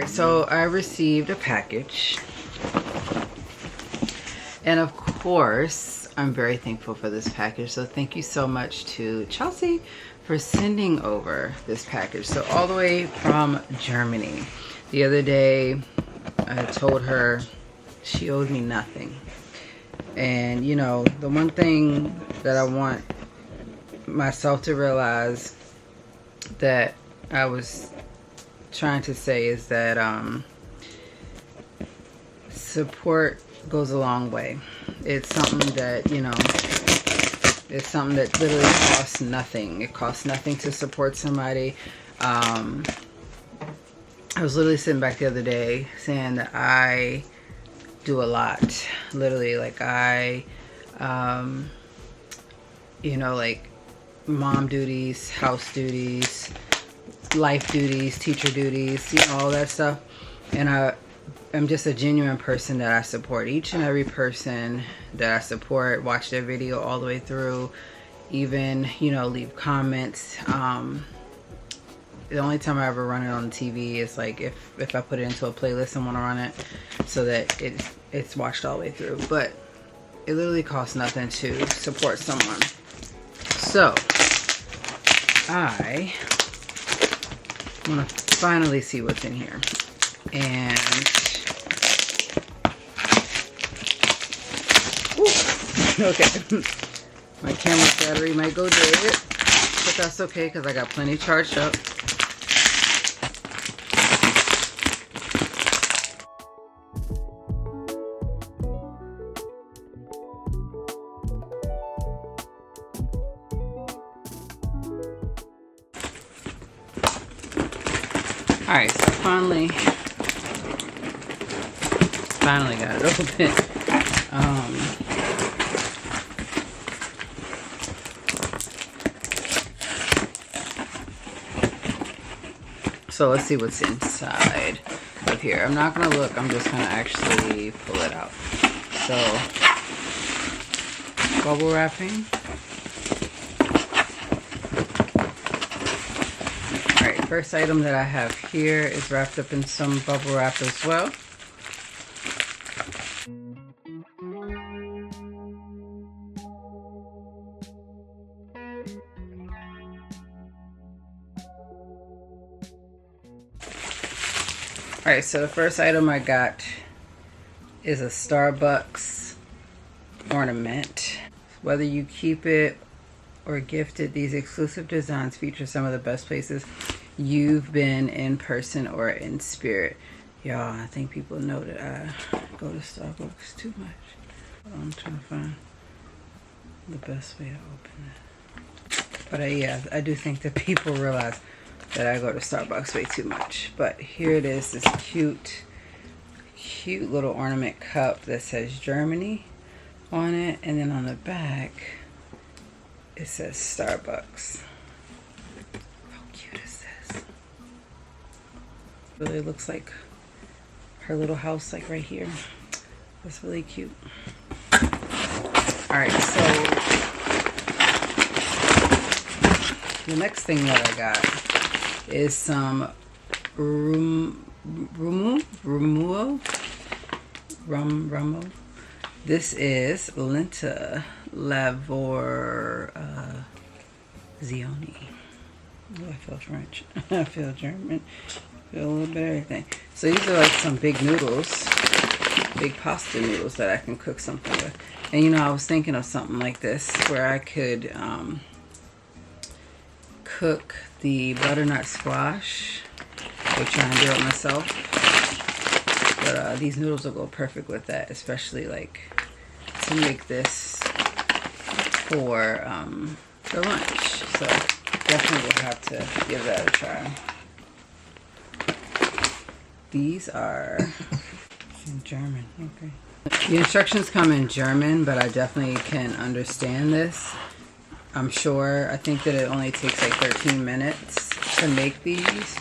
Alright, so I received a package. And of course, I'm very thankful for this package. So thank you so much to Chelsea for sending over this package. So all the way from Germany. The other day, I told her she owed me nothing. And you know, the one thing that I want myself to realize that I was trying to say is that support goes a long way. It's something that, you know, it's something that literally costs nothing. It costs nothing to support somebody. I was literally sitting back the other day saying that I do a lot. Literally, like I, you know, like mom duties, house duties, life duties, teacher duties, you know, all that stuff. And I'm just a genuine person that I support each and every person that I support, watch their video all the way through, even, you know, leave comments. The only time I ever run it on TV is like if I put it into a playlist and want to run it so that it's watched all the way through. But it literally costs nothing to support someone. So I want to finally see what's in here. And okay, my camera's battery might go dead, but that's okay because I got plenty charged up. Alright, so finally got it open. So let's see what's inside of here. I'm not gonna look, I'm just gonna actually pull it out. So, bubble wrapping. Alright, first item that I have here is wrapped up in some bubble wrap as well. Alright, so the first item I got is a Starbucks ornament. Whether you keep it or gift it, these exclusive designs feature some of the best places you've been in person or in spirit. Y'all, I think people know that I go to Starbucks too much. I'm trying to find the best way to open it. But yeah, I do think that people realize that I go to Starbucks way too much. But here it is, this cute little ornament cup that says Germany on it, and then on the back it says Starbucks. How cute is this? Really looks like her little house, like right here. That's really cute. Alright, so the next thing that I got is some rum. This is Lenta Lavor Zioni. Oh, I feel French. I feel German. I feel a little bit of everything. So these are like some big noodles, big pasta noodles that I can cook something with. And you know, I was thinking of something like this where I could cook the butternut squash. I'll try and do it myself. But these noodles will go perfect with that, especially like to make this for lunch. So definitely will have to give that a try. These are in German, okay. The instructions come in German, but I definitely can understand this. I'm sure. I think that it only takes like 13 minutes to make these.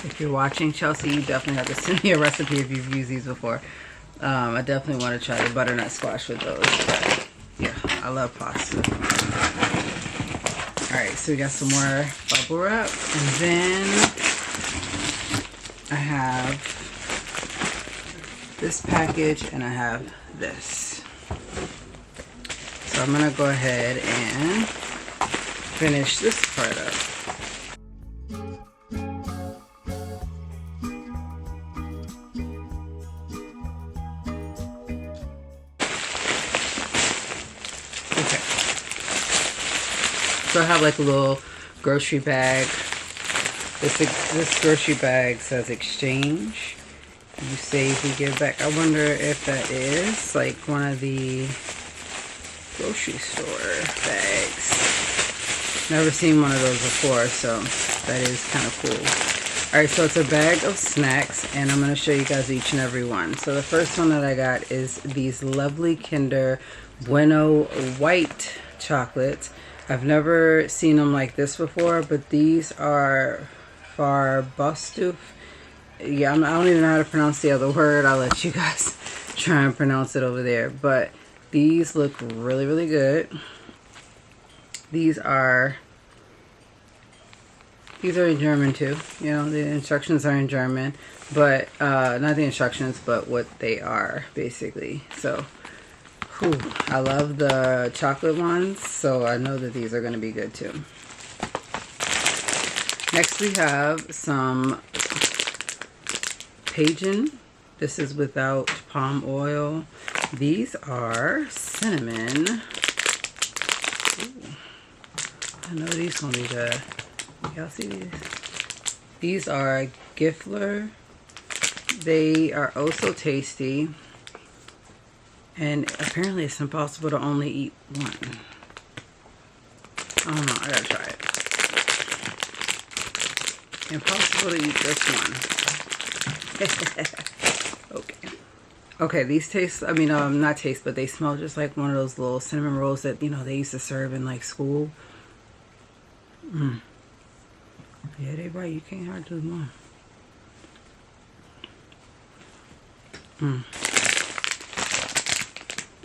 If you're watching, Chelsea, you definitely have to send me a recipe if you've used these before. I definitely want to try the butternut squash with those. But yeah, I love pasta. Alright, so we got some more bubble wrap. And then have this package and I have this. So I'm gonna go ahead and finish this part up. Okay. So I have like a little grocery bag. This grocery bag says exchange. You save, you give back. I wonder if that is like one of the grocery store bags. Never seen one of those before, so that is kind of cool. Alright, so it's a bag of snacks, and I'm going to show you guys each and every one. So the first one that I got is these lovely Kinder Bueno white chocolates. I've never seen them like this before, but these are Farbustuf. Yeah, I don't even know how to pronounce the other word. I'll let you guys try and pronounce it over there. But these look really, really good. These are in German too. You know, the instructions are in German, but not the instructions, but what they are basically. So, whew, I love the chocolate ones, so I know that these are going to be good too. Next we have some Pageant. This is without palm oil. These are cinnamon. Ooh. I know these gonna be good. Y'all see these? These are Gifler. They are oh so tasty. And apparently it's impossible to only eat one. I don't know, I gotta try it. Impossible to eat this one. Okay. Okay, these taste, I mean, not taste, but they smell just like one of those little cinnamon rolls that, you know, they used to serve in like school. Yeah, they right. You can't hardly do more.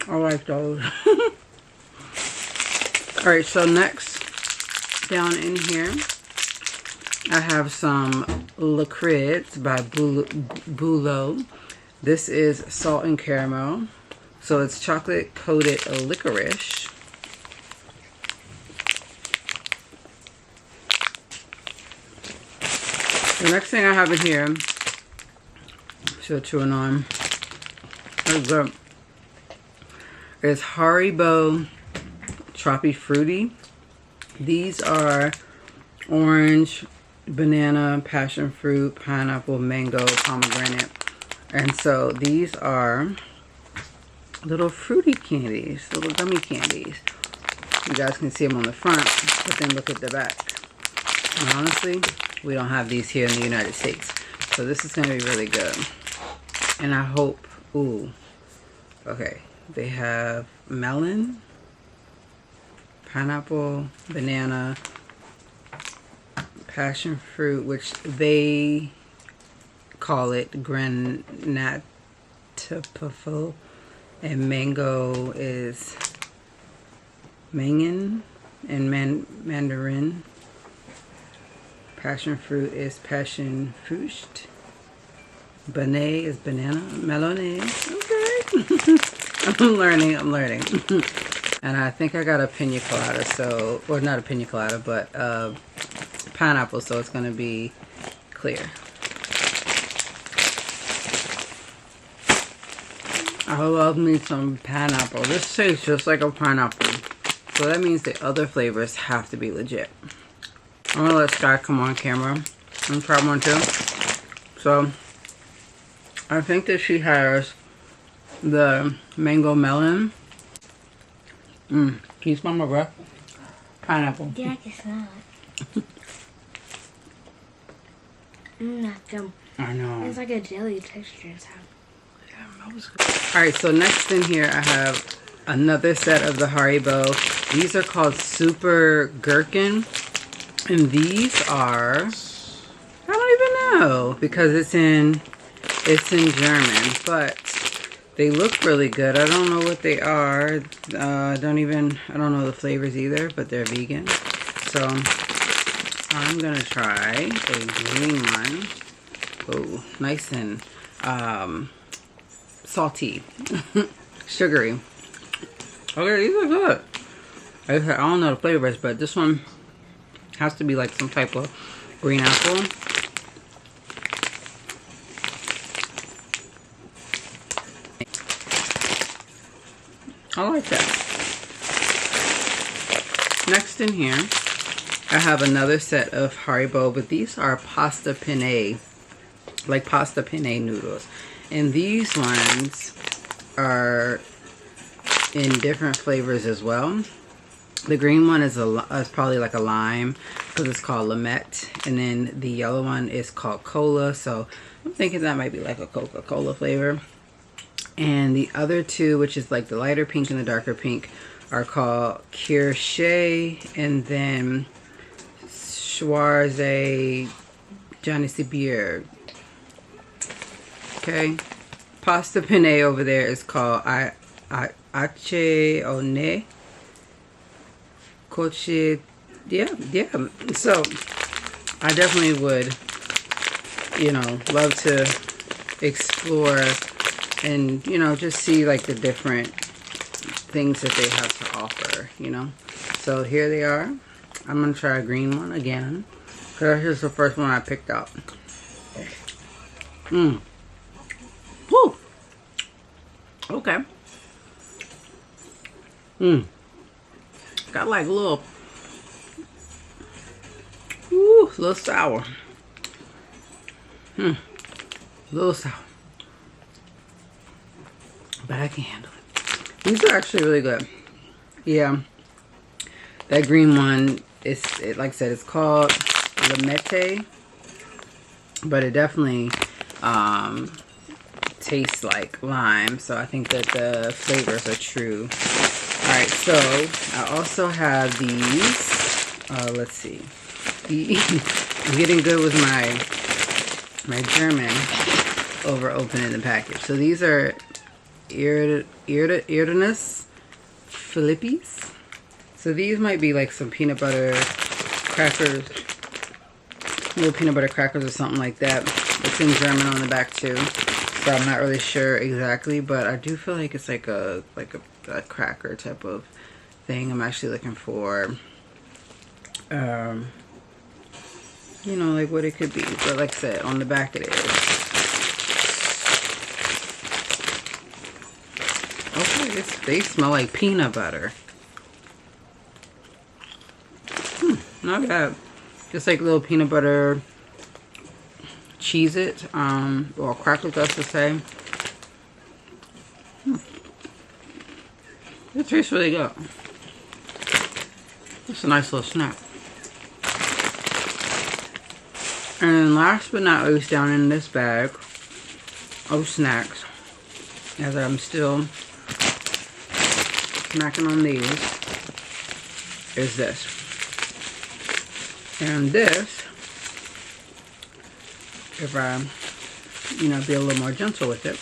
I like those. Alright, so next, down in here, I have some Licorice by Bulo. This is salt and caramel. So it's chocolate coated licorice. The next thing I have in here, still chewing on, is Haribo Tropi Fruity. These are orange, banana, passion fruit, pineapple, mango, pomegranate. And so these are little fruity candies, little gummy candies. You guys can see them on the front, but then look at the back. And honestly, we don't have these here in the United States. So this is going to be really good. And I hope, ooh, okay. They have melon, pineapple, banana, passion fruit, which they call it granatapfel, and mango is mangan, and mandarin. Passion fruit is passion fruit. Banana is banana. Melone. Okay. I'm learning. And I think I got a pina colada, so, or not a pina colada, but pineapple, so it's going to be clear. I love me some pineapple. This tastes just like a pineapple. So that means the other flavors have to be legit. I'm gonna let Sky come on camera and try one too. So I think that she has the mango melon. Can you smell my breath? Pineapple. Yeah, I can smell it. Not them. I know. It's like a jelly texture inside. Alright, so next in here I have another set of the Haribo. These are called Super Gherkin. And these are, I don't even know because it's in German, but they look really good. I don't know what they are. I don't know the flavors either, but they're vegan. So I'm gonna try a green one. Oh, nice and salty, sugary. Okay, these are good. I don't know the flavors, but this one has to be like some type of green apple. I like that. Next in here, I have another set of Haribo, but these are pasta penne, like pasta penne noodles. And these ones are in different flavors as well. The green one is probably like a lime because it's called Limette, and then the yellow one is called Cola. So I'm thinking that might be like a Coca-Cola flavor. And the other two, which is like the lighter pink and the darker pink, are called Kirche and then Schwarze Janissibir. Okay. Pasta penne over there is called Ace One. Coche. Yeah. So I definitely would, love to explore and, just see like the different things that they have to offer, So here they are. I'm going to try a green one again. Because here's the first one I picked up. Woo! Okay. Got like a little sour. A little sour. But I can handle it. These are actually really good. Yeah. That green one, like I said, it's called Limette. But it definitely tastes like lime. So I think that the flavors are true. Alright, so I also have these. Let's see. I'm getting good with my German over opening the package. So these are Irdenes Philippis. So these might be like some peanut butter crackers, little peanut butter crackers or something like that. It's in German on the back too, so I'm not really sure exactly, but I do feel like it's like a cracker type of thing. I'm actually looking for, like what it could be, but like I said, on the back it is. Okay, they smell like peanut butter. Not bad. Just like little peanut butter Cheez-It, or crackers, I should say. It tastes really good. It's a nice little snack. And then last but not least, down in this bag of snacks, as I'm still snacking on these, is this. And this, if I, be a little more gentle with it,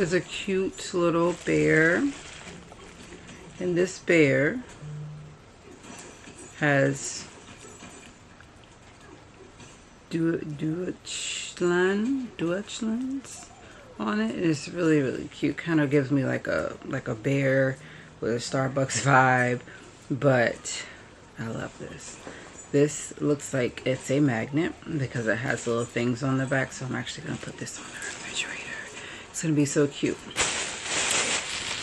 is a cute little bear. And this bear has Deutschlands on it. It's really, really cute. Kind of gives me like a bear with a Starbucks vibe, but I love this. This looks like it's a magnet because it has little things on the back, so I'm actually going to put this on the refrigerator. It's going to be so cute.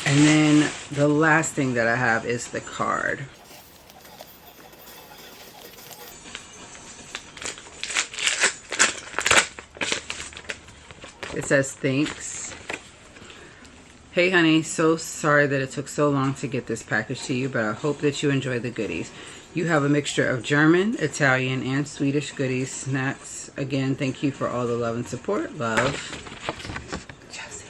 And then the last thing that I have is the card. It says, thanks. Hey honey, so sorry that it took so long to get this package to you, but I hope that you enjoy the goodies. You have a mixture of German, Italian, and Swedish goodies, snacks. Again, thank you for all the love and support. Love, Jessie.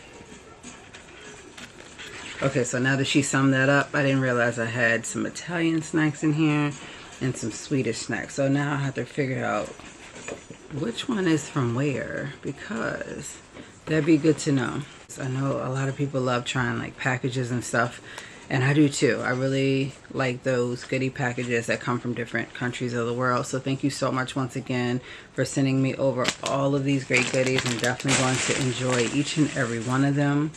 Okay, so now that she summed that up, I didn't realize I had some Italian snacks in here and some Swedish snacks. So now I have to figure out which one is from where, because that'd be good to know. I know a lot of people love trying like packages and stuff, And I do too. I really like those goodie packages that come from different countries of the world. So thank you so much once again for sending me over all of these great goodies. I'm definitely going to enjoy each and every one of them.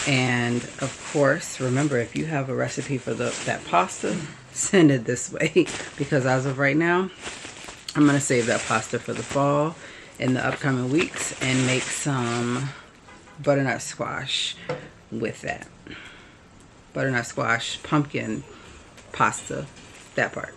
And of course, remember, if you have a recipe for that pasta, send it this way. Because as of right now, I'm going to save that pasta for the fall in the upcoming weeks and make some butternut squash with that. Butternut squash, pumpkin pasta, that part.